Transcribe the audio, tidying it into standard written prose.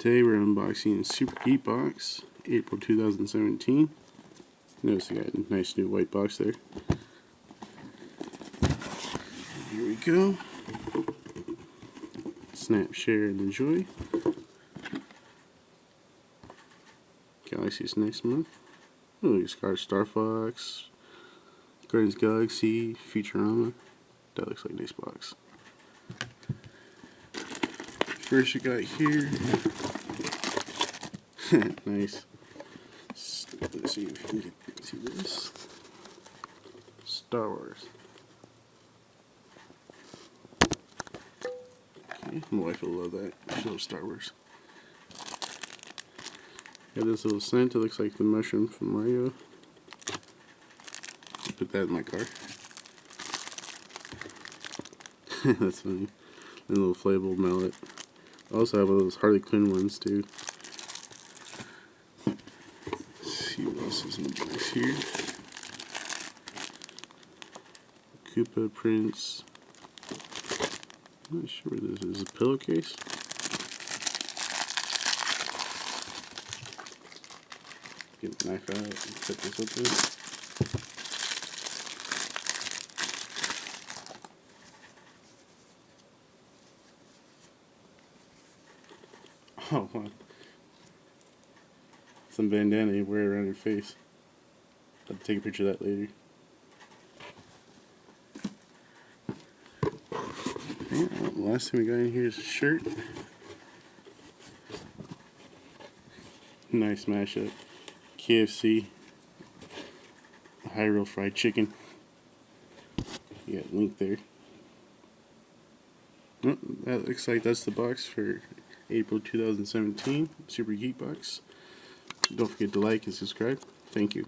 Today we're unboxing a Super Geek box, April 2017. Notice I got a nice new white box there. Here we go. Snap, share, and enjoy. Galaxy's next month. Oh, it's got Star Fox, Guardians of the Galaxy, Futurama. That looks like a nice box. First we got here. Nice. Let's see if we can see this. Star Wars. Okay, my wife will love that. She loves Star Wars. Got this little scent. It looks like the mushroom from Mario. Put that in my car. That's funny. And a little inflatable mallet. I also have one of those Harley Quinn ones too. Let's see what else is in the box here. Koopa prints. I'm not sure what this is. A pillowcase? Get the knife out and cut this open. Oh, wow. Some bandana you wear around your face. I'll take a picture of that later. Okay, well, last thing we got in here is a shirt. Nice mashup. KFC. High-roll fried chicken. You got a link there. Oh, that looks like that's the box for April 2017 Super Geek box. Don't forget to like and subscribe. Thank you.